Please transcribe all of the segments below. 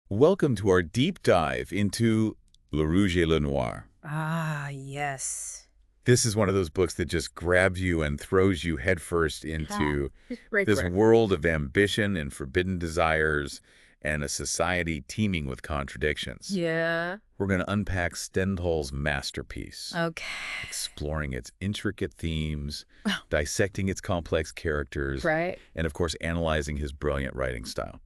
Welcome to our deep dive into Le Rouge et le Noir. Ah, yes. This is one of those books that just grabs you and throws you headfirst into Right this for it. world of ambition and forbidden desires and a society teeming with contradictions. Yeah. We're going to unpack Stendhal's masterpiece, Okay. exploring its intricate themes, dissecting its complex characters, Right. and of course, analyzing his brilliant writing style.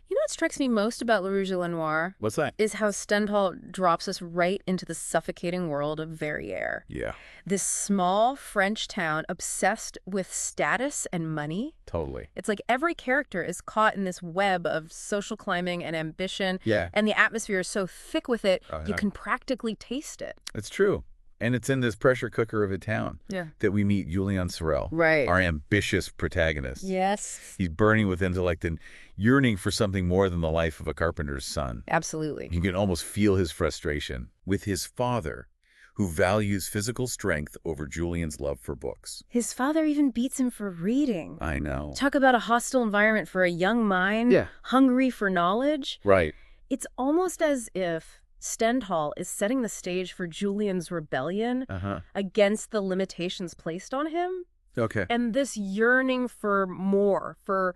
You know what strikes me most about Le Rouge et le Noir What's that? is how Stendhal drops us right into the suffocating world of Verrières. Yeah, This small French town obsessed with status and money. totally. It's like every character is caught in this web of social climbing and ambition, Yeah. and the atmosphere is so thick with it, Oh, you yeah. can practically taste it. It's true. And it's in this pressure cooker of a town Yeah. that we meet Julien Sorel, Right. our ambitious protagonist. Yes. He's burning with intellect and yearning for something more than the life of a carpenter's son. Absolutely. You can almost feel his frustration with his father, who values physical strength over Julien's love for books. His father even beats him for reading. I know. Talk about a hostile environment for a young mind, Yeah. hungry for knowledge. Right. It's almost as if Stendhal is setting the stage for Julian's rebellion against the limitations placed on him. Okay. And this yearning for more, for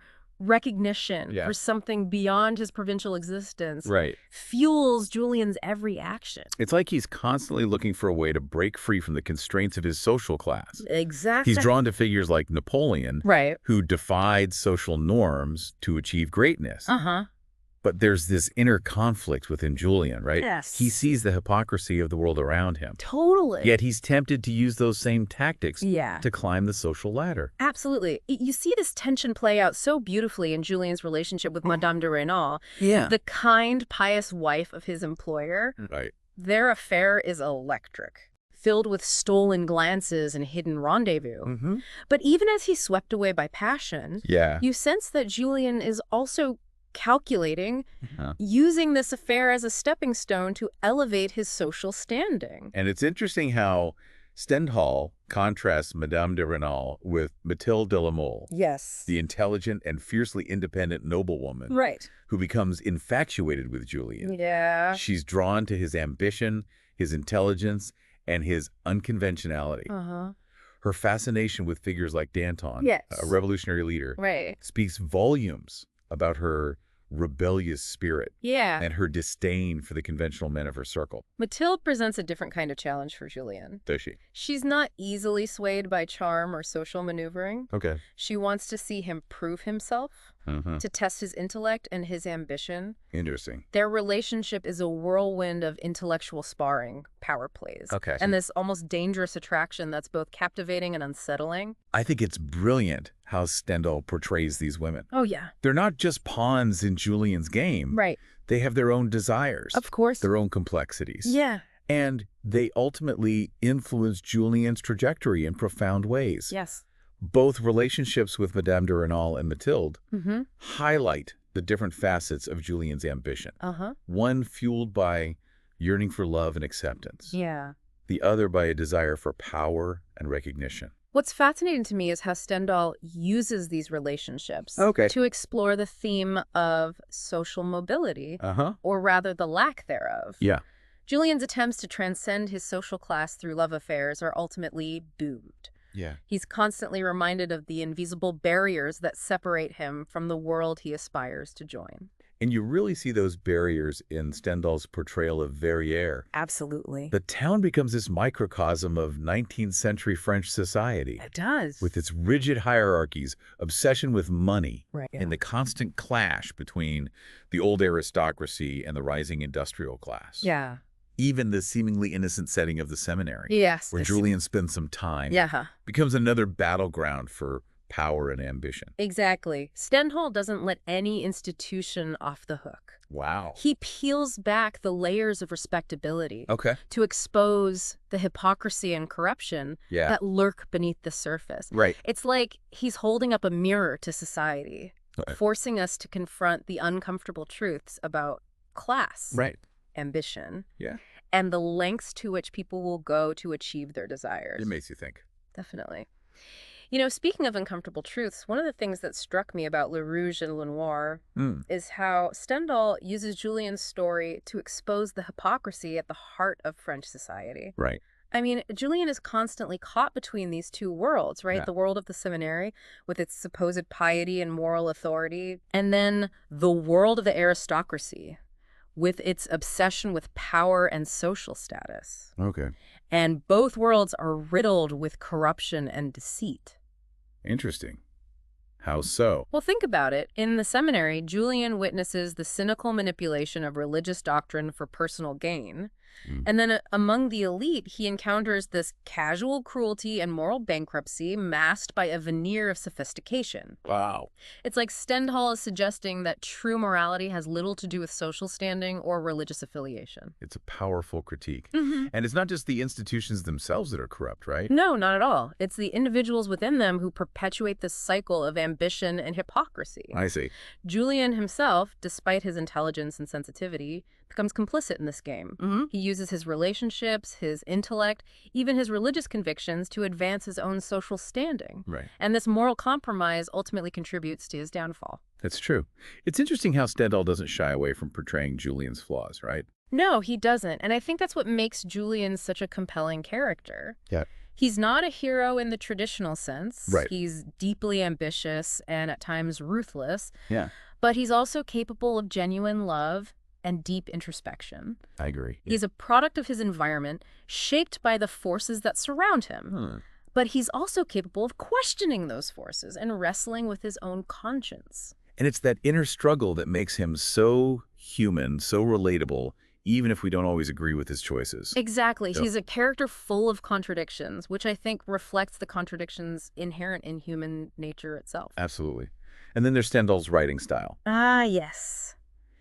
recognition, Yeah. for something beyond his provincial existence, Right. fuels Julian's every action. It's like he's constantly looking for a way to break free from the constraints of his social class. Exactly. He's drawn to figures like Napoleon, Right. who defied social norms to achieve greatness. Uh-huh. But there's this inner conflict within Julien, right? Yes. He sees the hypocrisy of the world around him. Totally. Yet he's tempted to use those same tactics Yeah. to climb the social ladder. Absolutely. You see this tension play out so beautifully in Julien's relationship with Madame de Rênal, Yeah. the kind, pious wife of his employer. Right. Their affair is electric, filled with stolen glances and hidden rendezvous. Mm-hmm. But even as he's swept away by passion, Yeah. you sense that Julien is also calculating, Uh-huh. using this affair as a stepping stone to elevate his social standing. And it's interesting how Stendhal contrasts Madame de Rênal with Mathilde de la Mole, Yes. the intelligent and fiercely independent noblewoman Right. who becomes infatuated with Julien. Yeah. She's drawn to his ambition, his intelligence, and his unconventionality. Uh-huh. Her fascination with figures like Danton, Yes. a revolutionary leader, Right. speaks volumes about her rebellious spirit Yeah. and her disdain for the conventional men of her circle. Mathilde presents a different kind of challenge for Julien. Does she? She's not easily swayed by charm or social maneuvering. Okay. She wants to see him prove himself, to test his intellect and his ambition. Interesting. Their relationship is a whirlwind of intellectual sparring, power plays, Okay. and this almost dangerous attraction that's both captivating and unsettling. I think it's brilliant how Stendhal portrays these women. Oh, yeah. They're not just pawns in Julien's game. Right. They have their own desires, Of course. their own complexities. Yeah. And they ultimately influence Julien's trajectory in profound ways. Yes. Both relationships with Madame de Rênal and Mathilde Mm-hmm. highlight the different facets of Julien's ambition. Uh-huh. One fueled by yearning for love and acceptance. Yeah. The other by a desire for power and recognition. What's fascinating to me is how Stendhal uses these relationships Okay. to explore the theme of social mobility, Uh-huh. or rather the lack thereof. Yeah. Julian's attempts to transcend his social class through love affairs are ultimately doomed. Yeah. He's constantly reminded of the invisible barriers that separate him from the world he aspires to join. And you really see those barriers in Stendhal's portrayal of Verrières. Absolutely. The town becomes this microcosm of 19th century French society, It does. with its rigid hierarchies, obsession with money, Right. and the constant clash between the old aristocracy and the rising industrial class. Yeah. Even the seemingly innocent setting of the seminary, Yes. where Julien spends some time, Yeah. becomes another battleground for power and ambition. Exactly. Stendhal doesn't let any institution off the hook. Wow. He peels back the layers of respectability Okay. to expose the hypocrisy and corruption Yeah. that lurk beneath the surface. Right. It's like he's holding up a mirror to society, Right. forcing us to confront the uncomfortable truths about class, Right. ambition, Yeah. and the lengths to which people will go to achieve their desires. It makes you think. Definitely. Speaking of uncomfortable truths, one of the things that struck me about Le Rouge and Le Noir Mm, is how Stendhal uses Julien's story to expose the hypocrisy at the heart of French society. right. I mean, Julien is constantly caught between these two worlds, right? Yeah. The world of the seminary with its supposed piety and moral authority, and then the world of the aristocracy with its obsession with power and social status. Okay. And both worlds are riddled with corruption and deceit. Interesting. How so? Well, think about it. In the seminary, Julien witnesses the cynical manipulation of religious doctrine for personal gain. Mm. And then among the elite, he encounters this casual cruelty and moral bankruptcy masked by a veneer of sophistication. Wow. It's like Stendhal is suggesting that true morality has little to do with social standing or religious affiliation. It's a powerful critique. Mm-hmm. And it's not just the institutions themselves that are corrupt, right? No, not at all. It's the individuals within them who perpetuate this cycle of ambition and hypocrisy. I see. Julien himself, despite his intelligence and sensitivity, becomes complicit in this game. Mm-hmm. He uses his relationships, his intellect, even his religious convictions to advance his own social standing. Right. And this moral compromise ultimately contributes to his downfall. That's true. It's interesting how Stendhal doesn't shy away from portraying Julien's flaws, right? No, he doesn't. And I think that's what makes Julien such a compelling character. Yeah. He's not a hero in the traditional sense. Right. He's deeply ambitious and at times ruthless. Yeah. But he's also capable of genuine love and deep introspection. I agree. He's a product of his environment, shaped by the forces that surround him. But he's also capable of questioning those forces and wrestling with his own conscience. And it's that inner struggle that makes him so human, so relatable, even if we don't always agree with his choices. Exactly. So- He's a character full of contradictions, which I think reflects the contradictions inherent in human nature itself. Absolutely. And then there's Stendhal's writing style. Ah, yes.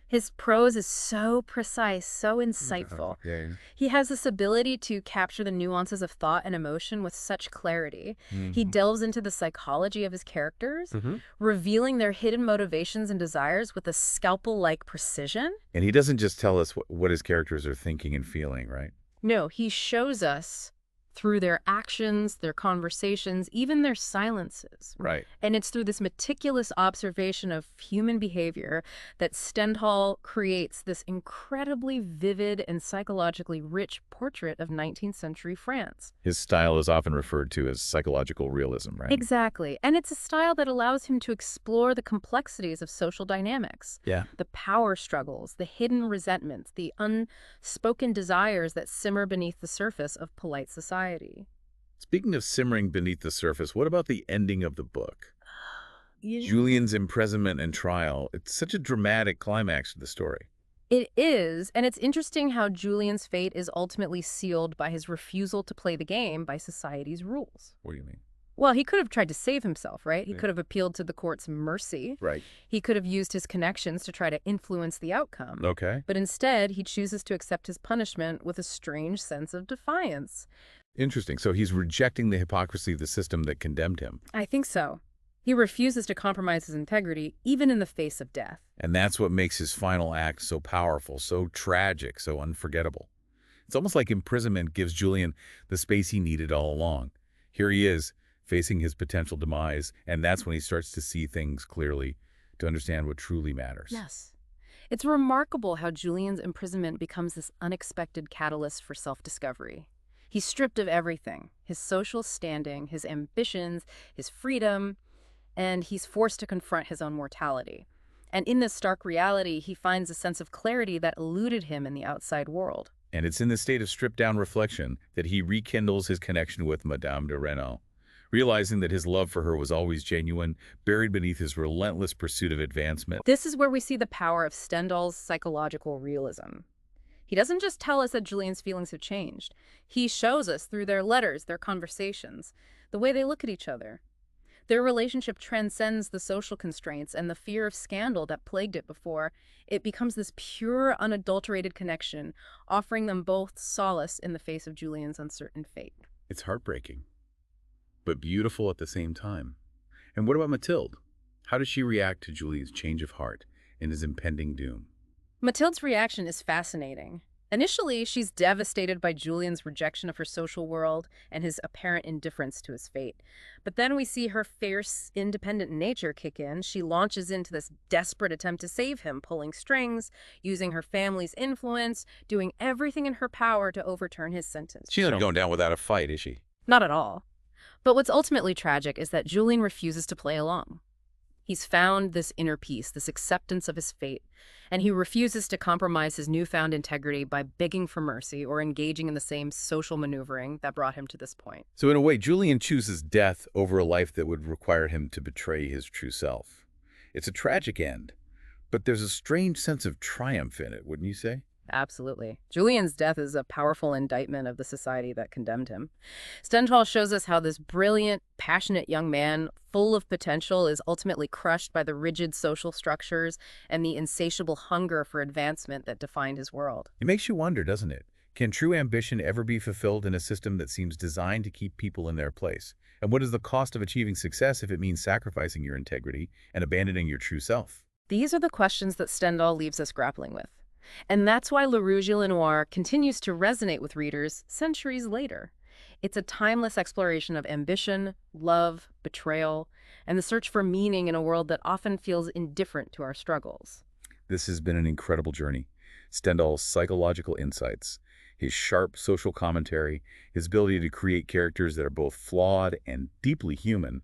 His prose is so precise, so insightful. Yeah. He has this ability to capture the nuances of thought and emotion with such clarity. He delves into the psychology of his characters, revealing their hidden motivations and desires with a scalpel-like precision. And he doesn't just tell us what his characters are thinking and feeling, right? No, he shows us through their actions, their conversations, even their silences. Right. And it's through this meticulous observation of human behavior that Stendhal creates this incredibly vivid and psychologically rich portrait of 19th century France. His style is often referred to as psychological realism, right? Exactly. And it's a style that allows him to explore the complexities of social dynamics. Yeah. The power struggles, the hidden resentments, the unspoken desires that simmer beneath the surface of polite society. Speaking of simmering beneath the surface, what about the ending of the book? Julien's imprisonment and trial. It's such a dramatic climax to the story. It is, and it's interesting how Julien's fate is ultimately sealed by his refusal to play the game by society's rules. What do you mean? Well, he could have tried to save himself, right? He Yeah. could have appealed to the court's mercy. Right. He could have used his connections to try to influence the outcome. Okay. But instead, he chooses to accept his punishment with a strange sense of defiance. Interesting. So he's rejecting the hypocrisy of the system that condemned him. I think so. He refuses to compromise his integrity, even in the face of death. And that's what makes his final act so powerful, so tragic, so unforgettable. It's almost like imprisonment gives Julien the space he needed all along. Here he is, facing his potential demise, and that's when he starts to see things clearly, to understand what truly matters. Yes. It's remarkable how Julien's imprisonment becomes this unexpected catalyst for self-discovery. He's stripped of everything, his social standing, his ambitions, his freedom, and he's forced to confront his own mortality. And in this stark reality, he finds a sense of clarity that eluded him in the outside world. And it's in this state of stripped-down reflection that he rekindles his connection with Madame de Rênal, realizing that his love for her was always genuine, buried beneath his relentless pursuit of advancement. This is where we see the power of Stendhal's psychological realism. He doesn't just tell us that Julien's feelings have changed. He shows us through their letters, their conversations, the way they look at each other. Their relationship transcends the social constraints and the fear of scandal that plagued it before. It becomes this pure, unadulterated connection, offering them both solace in the face of Julien's uncertain fate. It's heartbreaking, but beautiful at the same time. And what about Mathilde? How does she react to Julien's change of heart and his impending doom? Mathilde's reaction is fascinating. Initially, she's devastated by Julian's rejection of her social world and his apparent indifference to his fate. But then we see her fierce, independent nature kick in. She launches into this desperate attempt to save him, pulling strings, using her family's influence, doing everything in her power to overturn his sentence. She's not going down without a fight, is she? Not at all. But what's ultimately tragic is that Julian refuses to play along. He's found this inner peace, this acceptance of his fate, and he refuses to compromise his newfound integrity by begging for mercy or engaging in the same social maneuvering that brought him to this point. So in a way, Julien chooses death over a life that would require him to betray his true self. It's a tragic end, but there's a strange sense of triumph in it, wouldn't you say? Absolutely. Julian's death is a powerful indictment of the society that condemned him. Stendhal shows us how this brilliant, passionate young man, full of potential, is ultimately crushed by the rigid social structures and the insatiable hunger for advancement that defined his world. It makes you wonder, doesn't it? Can true ambition ever be fulfilled in a system that seems designed to keep people in their place? And what is the cost of achieving success if it means sacrificing your integrity and abandoning your true self? These are the questions that Stendhal leaves us grappling with. And that's why Le Rouge et le Noir continues to resonate with readers centuries later. It's a timeless exploration of ambition, love, betrayal, and the search for meaning in a world that often feels indifferent to our struggles. This has been an incredible journey. Stendhal's psychological insights, his sharp social commentary, his ability to create characters that are both flawed and deeply human,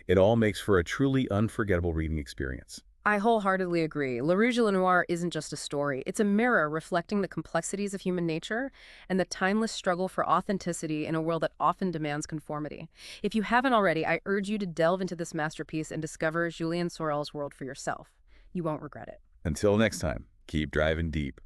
it all makes for a truly unforgettable reading experience. I wholeheartedly agree. Le Rouge et le Noir isn't just a story. It's a mirror reflecting the complexities of human nature and the timeless struggle for authenticity in a world that often demands conformity. If you haven't already, I urge you to delve into this masterpiece and discover Julien Sorel's world for yourself. You won't regret it. Until next time, keep driving deep.